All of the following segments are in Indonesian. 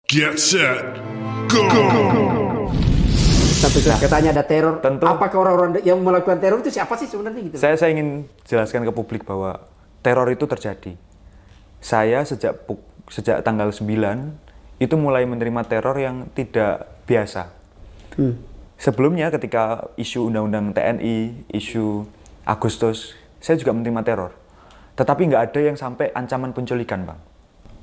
Get set, go! Satu katanya ada teror. tentu. Apakah orang-orang yang melakukan teror itu siapa sih sebenarnya gitu? Saya ingin jelaskan ke publik bahwa teror itu terjadi. Saya sejak tanggal 9 itu mulai menerima teror yang tidak biasa. Sebelumnya ketika isu undang-undang TNI, isu Agustus, saya juga menerima teror. Tetapi nggak ada yang sampai ancaman penculikan, Bang.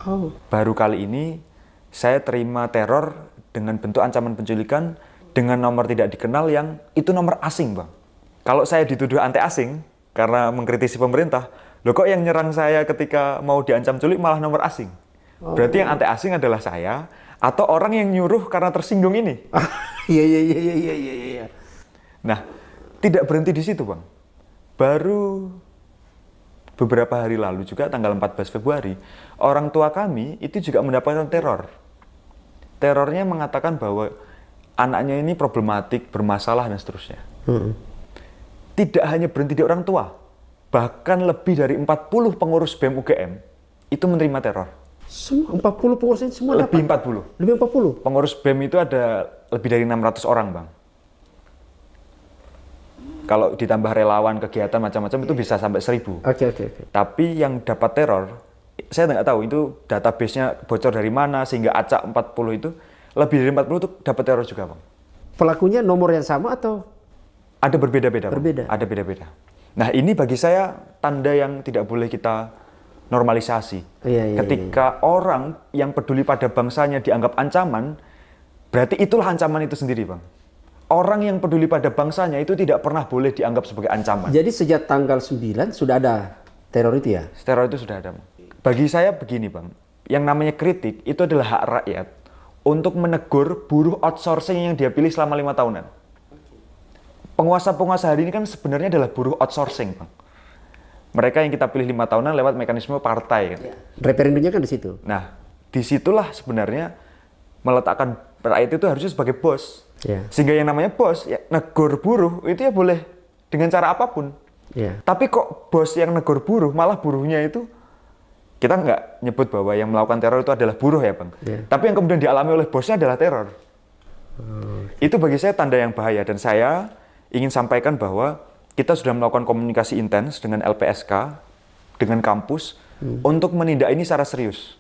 Oh. Baru kali ini saya terima teror dengan bentuk ancaman penculikan dengan nomor tidak dikenal yang itu nomor asing, Bang. Kalau saya dituduh anti asing karena mengkritisi pemerintah, loh kok yang nyerang saya ketika mau diancam culik malah nomor asing? Berarti yang anti asing adalah saya atau orang yang nyuruh karena tersinggung ini. Iya. Nah, tidak berhenti di situ, Bang. Baru beberapa hari lalu juga tanggal 14 Februari, orang tua kami itu juga mendapatkan teror. Terornya mengatakan bahwa anaknya ini problematik, bermasalah, dan seterusnya. Tidak hanya berhenti di orang tua, bahkan lebih dari 40 pengurus BEM UGM itu menerima teror. Semua 40 pengurus semua Lebih dapat? 40. Lebih 40? Pengurus BEM itu ada lebih dari 600 orang, Bang. Kalau ditambah relawan, kegiatan macam-macam itu bisa sampai 1000. Oke. Tapi yang dapat teror, saya nggak tahu itu database-nya bocor dari mana sehingga acak 40 itu, lebih dari 40 itu dapat teror juga, Bang. Pelakunya nomor yang sama atau? Ada berbeda-beda, Bang. Berbeda. Ada beda-beda. Nah, ini bagi saya tanda yang tidak boleh kita normalisasi. Iya. Ketika orang yang peduli pada bangsanya dianggap ancaman, berarti itulah ancaman itu sendiri, Bang. Orang yang peduli pada bangsanya itu tidak pernah boleh dianggap sebagai ancaman. Jadi sejak tanggal 9 sudah ada teror itu ya? Teror itu sudah ada, Bang. Bagi saya begini, Bang. Yang namanya kritik itu adalah hak rakyat untuk menegur buruh outsourcing yang dia pilih selama 5 tahunan. Penguasa-penguasa hari ini kan sebenarnya adalah buruh outsourcing, Bang. Mereka yang kita pilih 5 tahunan lewat mekanisme partai. Kan? Referendumnya kan di situ. Nah, disitulah sebenarnya meletakkan rakyat itu harusnya sebagai bos. Ya. Sehingga yang namanya bos, ya, negur buruh itu ya boleh dengan cara apapun. Ya. Tapi kok bos yang negur buruh, malah buruhnya itu, kita nggak nyebut bahwa yang melakukan teror itu adalah buruh ya, Bang. Ya. Tapi yang kemudian dialami oleh bosnya adalah teror. Itu bagi saya tanda yang bahaya. Dan saya ingin sampaikan bahwa kita sudah melakukan komunikasi intens dengan LPSK, dengan kampus, untuk menindak ini secara serius.